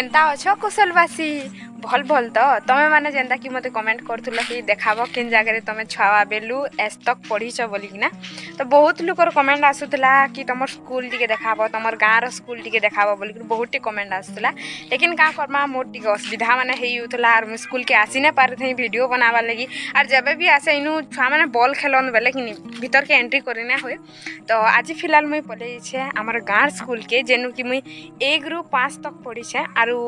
केनता अच्छो कुशलवासी भल भल तो तमें मैंने जेनता कि मत कमेंट करूल कि देखाब किन जगह तुम छुआ बेलू एस तक पढ़ीच बोलिकिना तो बहुत लोकर कमेंट आसूला कि तुम स्कूल टी देखाब तुम गाँव स्कूल टी देखाब बोल बहुत कमेंट आसूला लेकिन क्या करमा मोर टी असुविधा मैंने होता और मुझे स्कूल के आसी नहीं पारे थे वीडियो बनावा लगी और जब भी आसे इनू छुआ मैंने बल खेलन बेले कि भीतर के एंट्री करना हुए तो आज फिलहाल मुई पलैछे आमर गाँव स्कूल के जेनु कि मुई 1 ରୁ 5 तक पढ़ीछे आरु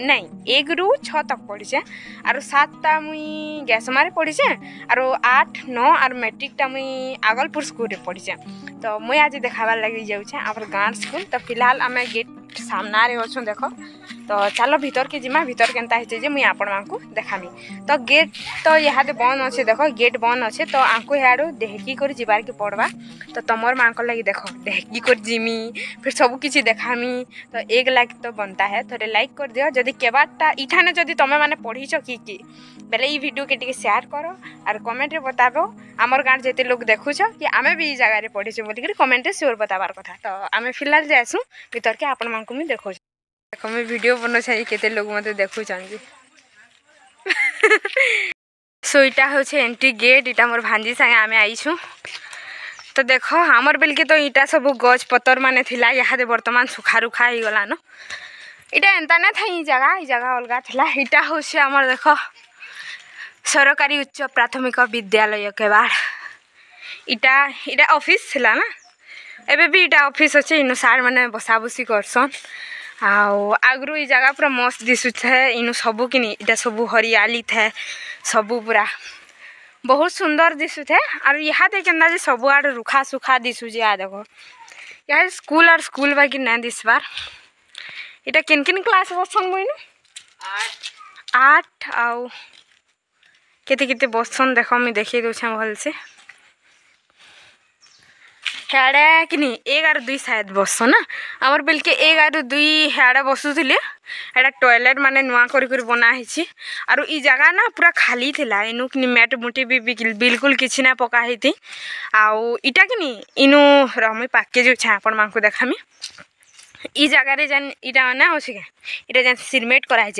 नहीं 1 ରୁ 6 तक पढ़ीछे आरु 7टा मुई गैसमारे पढ़ीछे आरु 8 9 और मैट्रिकटा मुई आगलपुर स्कूल रे पढ़ीछे तो मुई आज देखाबार लगी जाऊे आमर गाँव स्कूल तो फिलहाल आम गेट सामना रे अच्छु देख तो चलो भीतर के जिमा भीतर केनता होचे जे मुई आपण मानकू देखामी तो गेट तो यहाँ बंद अच्छे देख गेट बंद अच्छे तो आंकु याडू देहकी कर जीवार के पड़वा तो तुमर मानक लगी देख देहकी कर जिमी फिर सब किसी देखामी तो 1 लाइक तो बनता है थोड़े लाइक कर दियो जदि केबाटा इठाने जदि तुम मैंने पढ़ीच कि बेले ये वीडियो के शेयर करो और कमेंट रे बताबो आमर गाँव जिते लोग देखुछ कि आमे भी जगह पढ़ीचे बोलिक कमेंट रे श्योर बताबार कथा तो आमे फिलहाल जासु भीतर के आपण मानकू भी देखो देखो मैं वीडियो बनो चाहिए केते लोग मते देखु चांजी सो इटा होछे एंट्री गेट इटा मोर भांजी संगे आमे आइछु तो देखो हमर बेल के तो इटा सब गज पतर माने थिला यहाँ दे वर्तमान सुखा रुखा ही गला न इटा एंता ना था ई जगह अलगा थिला इटा होछे हमर देखो सरकारी उच्च प्राथमिक विद्यालय केवाड़ इटा इटा ऑफिस थिला ना एबे भी इटा ऑफिस अच्छे इनु सार माने बसा बसी करसन आगरू ई जगह पूरा मस्त दिशुथे इनु सबू कि इटा सबू हरियाली थे सबू पूरा बहुत सुंदर दिशुथे और यहाँ देख जे सबू आड़ रुखा सुखा दिशुचे आ देखो यहाँ स्कूल और स्कूल बाकी ना दिसबार इटा किन किन क्लास बसन मुइनु 8 आउ केते केते बसन देखो मुई देखि दोछे भल से हेड़े कि 1 और 2 शायद बस ना आमर बिल के 1 और 2 हेड़े बसुले एटा टॉयलेट माने नुआ करी बना है और ई जगह ना पूरा खाली थिला इनु कि मैट मुटी भी बिल्कुल किसी ना पका थी आउ इटा कि इनु रमी पाके जो आपण मानकू देखामी ई जगह रे जन इटा ना हो के इटा जन सिरमेट कराई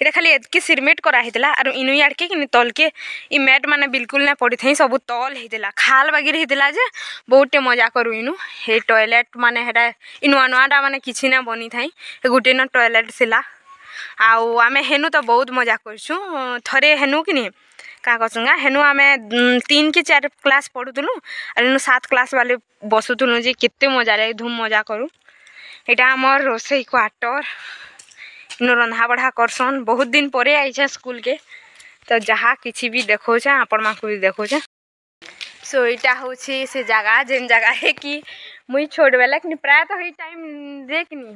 इटा खाली एतके सिरमेट कराइला और इनु याड के कि तल के ई मैट माने बिल्कुल ना पड़ी थी सब तल होता खाल बागिर होता जे बहुत मजा करू इनु हे टॉयलेट माने हेटा इ नुआ नुआटा माने किसी ना बनी थाई गोटे न टॉयलेट थिला आउ आमे हेनु तो बहुत मजा करछु थरे हेनु कि नहीं क्या कहूँगा हेनु आमे 3 कि 4 क्लास पढ़ुलु और इनु 7 क्लास वाले बसुलु जे केते मजा लगे धूम मजा करूँ यहाँ आमर रोसई क्वार्टर इन रंधा बढ़ा करसन बहुत दिन परे आईछे स्कूल के तो जहाँ किसी भी देखोचे आपण मानकू भी देखोचे सो इटा हूँ से जगह जेन जगह है कि मुई छोट बेला कि प्राय तो टाइम देख नी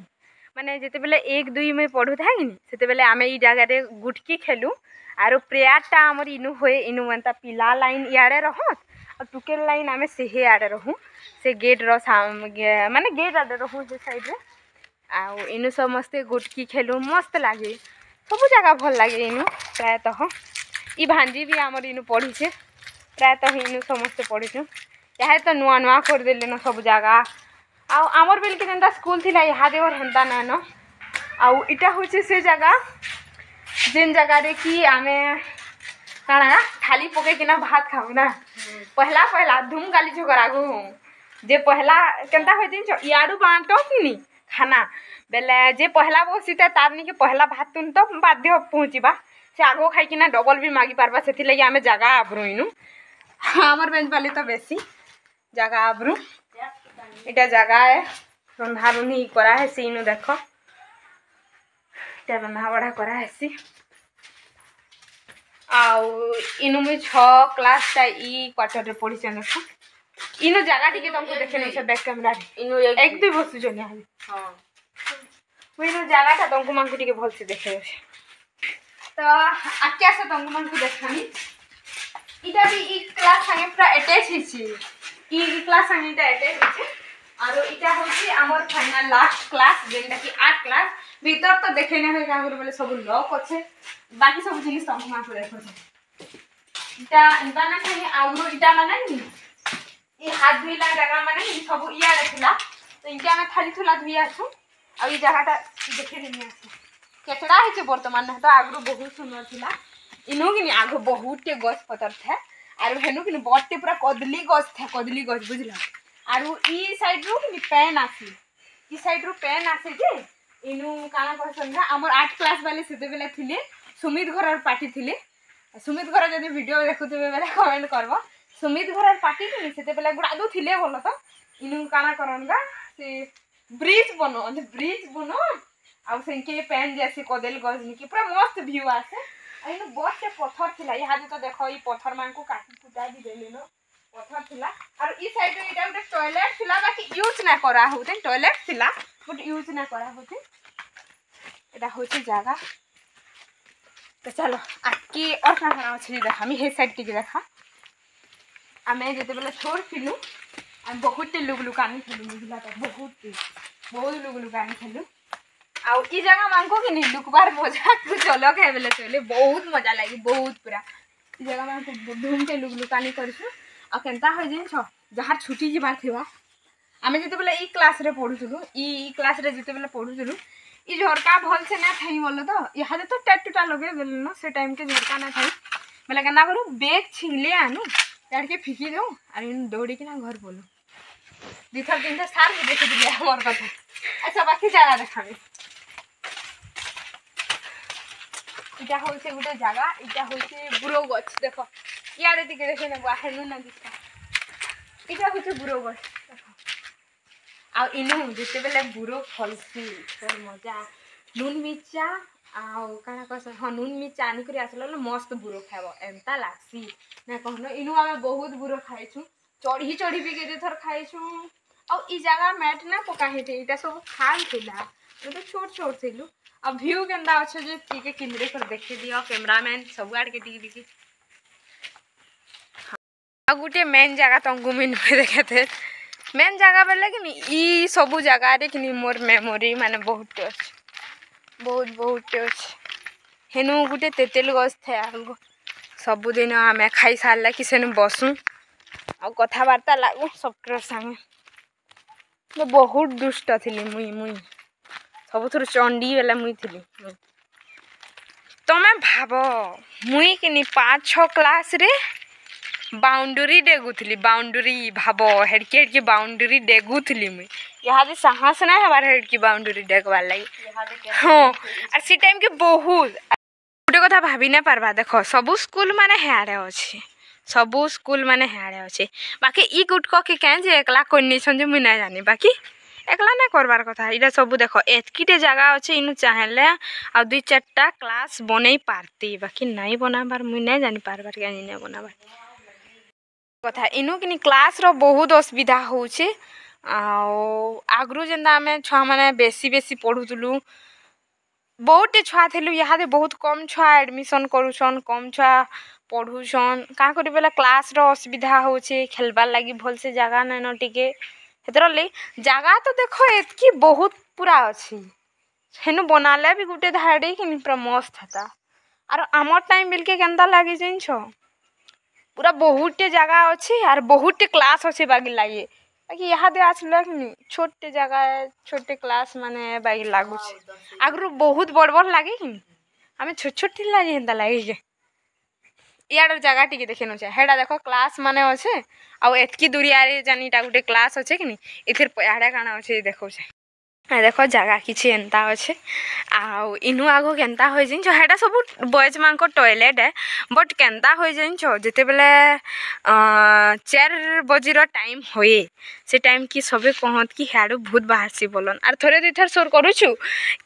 माने जिते बेले 1 2 में पढ़ू था कि से बेले आमे ई जगह गुटकी खेलू आरो प्रेयरटा आमर इनु हुए इनु मनता पिला लाइन इे रहत और टुकेल लाइन आमे से आड़े रहूँ से गेट माने गेट आड़े रहूँ से साइड रे आउ इनु समस्ते गुटकी खेलू मस्त लगे सब जगह भल लगे इनु प्रायतः ई भांजी भी आमर इनु पढ़ीचे प्रायतः इनु समस्ते पढ़ीचु यहाँ तो नुआ नुआ कर देले न सब जगह आमर बेल के जेनता स्कूल थिला यहाँ देवर हेन्ता ना न आउ इटा होचे से जगह जेन जगह रे कि आमे काना थाली पके किना भात खाऊ ना पहला धूम गाली झगड़ा गो जे पहला केनता होय दिन याडू बांटो कि खाना बेले जे पहला बसीते तारनी के पहला भात तुन तो बाध्य पहुँचवा से आगो खाई किना डबल भी मागी पारबा से लगे आमे जगह आबरू इनु आमर बेंच वाले तो बेसी जगह आबरू इटा जगह है रंधा रुंधी करा है सी इनु देखो इटा रंधा बड़ा करा है सी आउ इनु मुई 6 क्लास ता ई क्वार्टर रे पढ़ी छ देखो इनु जगह टिके तुमको देखे नहीं छ बैक कैमरा रे इनु 1 2 बसु जने हां मुई इनु जगह ता तुमको मानकू टिके भल से देखे तो आक्या से तुमको मानकू देखानी इटा भी ई क्लास संगे पूरा अटैच हिची ई क्लास संगे इटा अटैच हिची और इटा होची हमर फाइनल लास्ट क्लास जेंटा कि 8 क्लास भीतर तो देखे नहीं होगा आगुर बोले सब लॉक अच्छे बाकी सब जिनिस तुमको मानकू देखो इटा इनता ना खाली आगुर इटा माने नी ई हाथ धुइला जगह माने सब इया देखला तो इनके में थाली थुला धुई आछू अब ई जगहटा देखे नहीं आछू केचड़ा है बर्तमान तो आगु बहुत सुंदर थिला इनु कि आग बहुत टे गछ पतर था आरो हेनु कि बड़टे पूरा कदली गछ था कदली गछ बुझला आरो ई साइड रो कि पेन आसी ई साइड रो पेन आसे जे इनु काना कहसन ना हमर 8 क्लास वाले सेते बेला थिले सुमित घरर पार्टी थिले सुमित घर जदि वीडियो देखुतबे बेला कमेंट करबो सुमित घरर पार्टी थिले सेते बेला गुडादो थिले बोल तो इनु काना करनगा से ब्रिज बनो आ सेंके पेन जैसे कदल गजनी की पूरा मस्त व्यू आसे इनु बहुत से पत्थर थिला यहाँ तो देखो ई पत्थर मान को काटी कुटा भी देले नो पत्थर थिला और ई साइड रे इटा टॉयलेट थिला बाकी यूज ना करा होते टॉयलेट थिला बट यूज ना करा होते एटा होची जागा तो चलो आकी और का करा अछि देखा मी हे साइड टिके देखा आमे जते बेला छोड़ थिलु हम बहुत लुक लुकानी थिलु बुझला त बहुत लुक लुकानी थिलु आउ ई जगह मांको कि नहीं लुकबार मजा कुछ अलग है बेले चले बहुत मजा लागी बहुत पूरा ई जगह मांको धूम के लुक लुकानी करछु आ केनता हो जिन छ जहार छुट्टी जीवार थिबा आमे जते बेला ई क्लास रे पढुथुलु ई क्लास रे जते बेला पढुथुलु ई झरका भल से ना थाई बोलो तो यहाँ तो टैटूटा लगे बेले न से टाइम के झरका ना थाई बेला केना करू बैग छिंगले आनु यार के फिकी दो और इन दौड़ी के ना घर बोलो दिथर दिन सार के देख दिले हमर कथा अच्छा बाकी जागा देखाबे इटा होइसे गुटे जागा इटा होइसे बुरो गछ देखो यारे दिके देखे ना बाहेनु ना दिखा इटा होइसे बुरो गछ देखो आ इनु जते बेले बुरो फलसी तर मजा नून मिर्चा आ काना कस ह नून मिर्चा आनी करी आसलो मस्त बुरो खाबो एंता लागसी ना कहनो इनु आमे बहुत बुरो खाइछु चढ़ी भी केते थर खाइछु आ ई जगह मैट ना पका हेते इटा सब खाल थिला तो छोट थिलु अब व्यू केंदा अच्छे जे टिके किंदरे कर देखे दियो कैमरामैन सब गाड़ के टिके टिके आ गुटे मेन जगह तंगु मिन पे देखेते मेन जगह बेले कि ई सब जगह रे कि मोर मेमोरी माने बहुत अच्छे हेनु गुटे तेतेल गछ थे सब दिन आमे खाई सारला कि सेनु बसु आ कथबार्ता लागू सबकर संगे बहुत दुष्ट थिली मुई सबुथुर चंडी बेला मुई थिली तमे भाबो मुई कि 5-6 क्लास रे बाउंड्री डेगुथली बाउंड्री भाबो हेडके बाउंड्री डेगुथली मुई यहाँ दे साहस ना हमार हेडकी बाउंड्री डेगवार लगी हाँ और सी टाइम के बहुत गोटे कथा भाभी ना पारबा देखो सबू स्कूल माने हेयारे अच्छे सबू स्कूल माने हेयारे अच्छे बाकी ई गुटक के क्या जे एकला कोनी छन जे मुई ना जानी बाकी एकला ना करबार कथा इटा सब देखो एतकीटे जगह अच्छे इनु चाहेले आ 2-4टा क्लास बनै पारती बाकी नहीं बनाबार मुई ना जानी पारबार के नहीं बनाबार कथा इनु कि क्लास रो बहुत असुविधा होउछे आगरू जेंदा आमे छुआ माने बेसी पढ़ुतलु बहुत छुआ थिलु यहाँ बहुत कम छुआ एडमिशन करूछन कम छुआ पढ़ुछन का करी बेला क्लास रो असुविधा होउछे खेलबार लागि भल से जगह नै न टिके हेतरले जगह तो देखो एतकी बहुत पूरा अछि हेनु बनाले भी गुटे धाड़ी कि पूरा मस्त था और आमर टाइम बिल के केंदा लागि जिन छ पूरा बहुते जगह अच्छे और बहुते क्लास अच्छे बागी लगे बाकी यहाँ दे आसला कि छोटे जगह छोटे क्लास माने बागी लागू आगु बहुत बड़ लगे कि आम छोट लगे हेन्ता लगे यार जगह टी देखे न हेड़ा देखो क्लास माने अच्छे आउ एतकी दूरिया जानीटा गोटे क्लास अच्छे कि इथिर याडे काना अच्छे देखो देखो जगह किसी एंता अच्छे आउ इनु आगो केंता हो जाइन हेटा सब बॉयज मान को टॉयलेट है बट केंता हो जाइन जिते बेले 4 बजे टाइम होए से टाइम की सबे कहत कि हेडू भूत बाहरसी बोलन और थोड़े दुथर सोर करूछु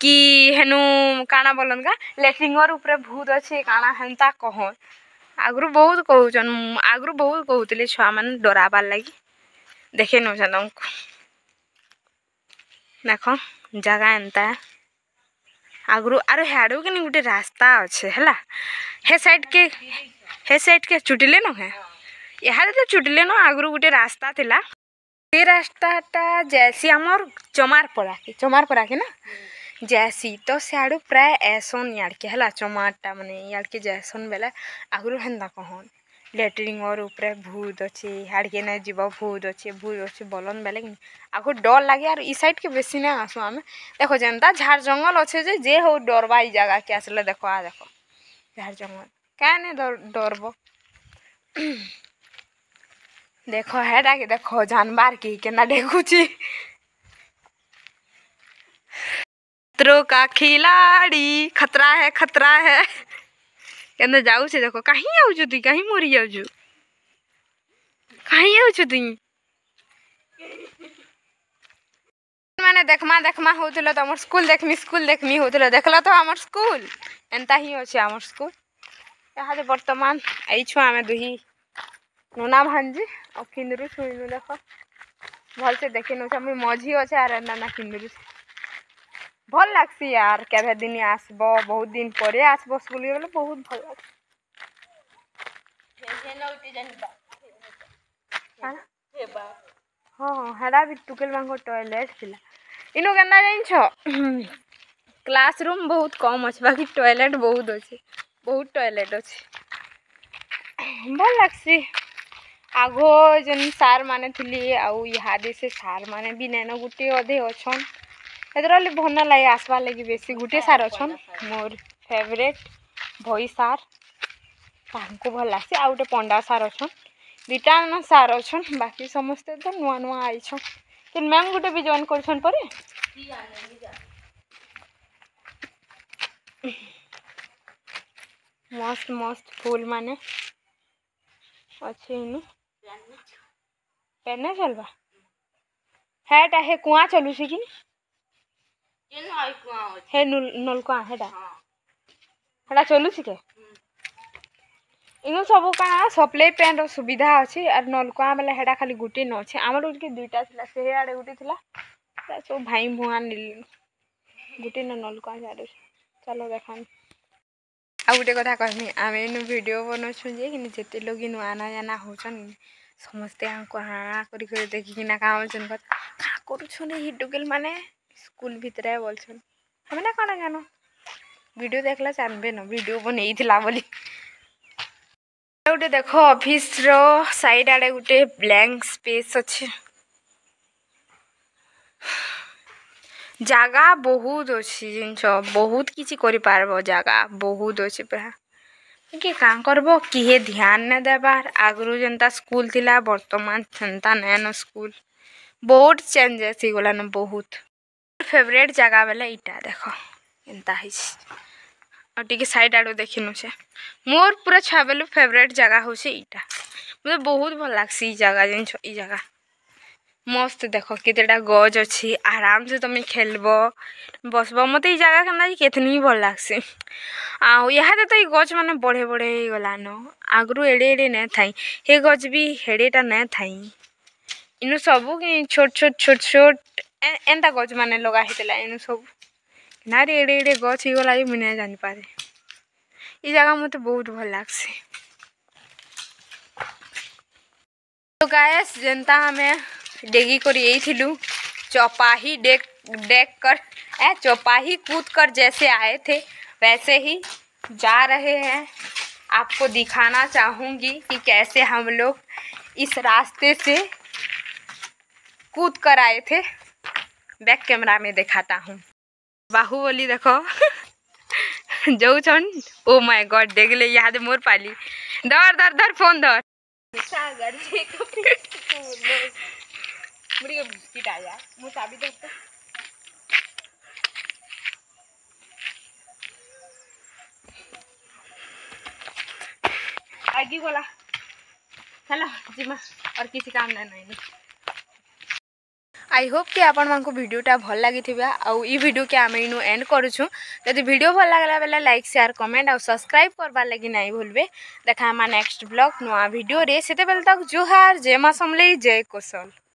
कि हेनु काना बोलन का लेट्रिंगर ऊपर भूत अच्छे काना हेन्ता कहन आगु बहुत कहूचन आगु बहुत कहते छुआ मान डराबार लगी देखे नौछन तुमको देख जगह एंता आगु आरो हेडू कि गोटे रास्ता अच्छे है हे साइड के चुटिले न है यहाँ तो चुटिले न आगु गोटे रास्ता थिला ये रास्ताटा जैसी आमर चमारपड़ा के ना जैसी तो सियाड़ू प्राय ऐसन याड़ के है चमारटा माने याड़ के जैसन बेले आगु हेन्ता कहन लेट्रिन और ऊपर भूत अच्छे हाड़ के नहीं जीव भूत अच्छे बोलन बेले आगो डर लगे और ई साइड के बेसी नहीं आसू आम देखो जनता झाड़ जंगल अच्छे जे हो डरवा ई जगह के आसले देखो देखो झाड़ जंगल क्या नहीं डरब देखो हेटा के देखो जानवर की केना देखुची खतरों का खिलाड़ी खतरा है केना जाऊ से देखो कहीं आउ तु कहीं मरी जाऊ कहीं आउ तु माने देखमा होतलो तो हमर स्कूल देखमी होतलो देखला तो हमर स्कूल एंता ही अछि हमर स्कूल यहाँ से वर्तमान आई छु आमे दुही नोना भांजी और किंदरू छुइनु देखो भल से देखि न हम मझी अछि आर नाना किंदरू भल लागसी यार केबे दिन आसबो बहुत दिन परे आसबो स्कूल गेले बहुत भल लाग हाँ हेडा भी टुकेल बांगो टॉयलेट थिला इनो केना जाइन छ क्लासरूम बहुत कम अछि बाकी टॉयलेट बहुत अछि बहुत टॉयलेट अछि भल लागसी आगो जन सार माने थिली आउ इहादे से सार माने भी नैनो गुटे अधे अछन एतराले भन्ना लागे आसवा लगी बेसी गुटे सार अछन मोर फेवरेट भई सार तांको भल लागसी आ गुटे पंडा सार अछन दुटा ना सार अछन बाकी समस्ते तो नुआ नुआ आई छन तो मैम गुटे भी जॉइन करछन परे मस्त मस्त फूल माने अच्छे इनु पेने चलबा हेटा हे कुआ चलू से कि हे नलकुआ हेटा हेटा चलू से के इनु सब का सप्लाई पेन सुविधा अछि और नलकुआ वाला हेटा खाली गुटे न अछि हमर उनके दुईटा थिला से आडे गुटे थिला सब भाई भुआ नील गुटे न नलकुआ जाडे चलो देखान आ गुटे कथा कहमी आमे नु वीडियो बनछु जे कि जेते लोग नु आना जाना होछन समस्ते हमको हाँ करी देखी कि ना काम छन का करू छन ही डुगल माने स्कूल भीतर बोलछन हमें ना काना जानो वीडियो देखला जानबे न वीडियो बनेई थिला बोली गुटे देखो ऑफिस रो साइड आडे गुटे ब्लैंक स्पेस अछि जगह बहुत अच्छी जिनस बहुत किसी करि पारबो जगह बहुत अच्छी पूरा कि का करबो किहे ध्यान न देबार आगरू जनता स्कूल थिला वर्तमान जनता नैन स्कूल बहुत चेंजेस ही गला न बहुत फेवरेट जगह बेले इटा देखो एंता हिस और टिके साइड आडो देखिनु से मोर पूरा छाबेलु फेवरेट जगह हो से इटा मुझे बहुत भल लागसी ई जगह जिनस ई जगह मस्त देखो केतेटा गज अच्छी आराम से तुम खेलबो बसबो मत ई जगह केना केतनी भल लागसी आ यहाँ तो ई गज माने बढ़े बढ़े ही गला न आगरू एडे एडे न थाई हे गज भी हेडेटा न थाई इनु सबु कि छोट एंता गज माने लगा हितला इनु सब नारी एडे एडे गज ही गला मुने जानि पारे ई जगह मते बहुत भल लागसी तो गाइस जनता हमें डेगी कर यही चौपाही डेक कर चौपाही कूद कर जैसे आए थे वैसे ही जा रहे हैं। आपको दिखाना चाहूँगी कि कैसे हम लोग इस रास्ते से कूद कर आए थे। बैक कैमरा में दिखाता हूँ। बाहुबली देखो जो छन ओ माय गॉड देख ले यहाँ मोर पाली धर धर धर फोन धर मुड़ी के बिस्किट आया मु चाबी दे तो आगे बोला चलो जिमा और किसी काम नहीं आई होप कि आपण मानको वीडियोटा भल लगी आउ ई वीडियो के आम इनु एंड करूछु। यदि वीडियो भल लागला बेले लाइक शेयर कमेंट और सब्सक्राइब करबार लगी नहीं भूलबे। देखा हम नेक्स्ट ब्लॉग नुआ वीडियो रे सेते बेल तक जोहार जय मां समलेई जय कोसल।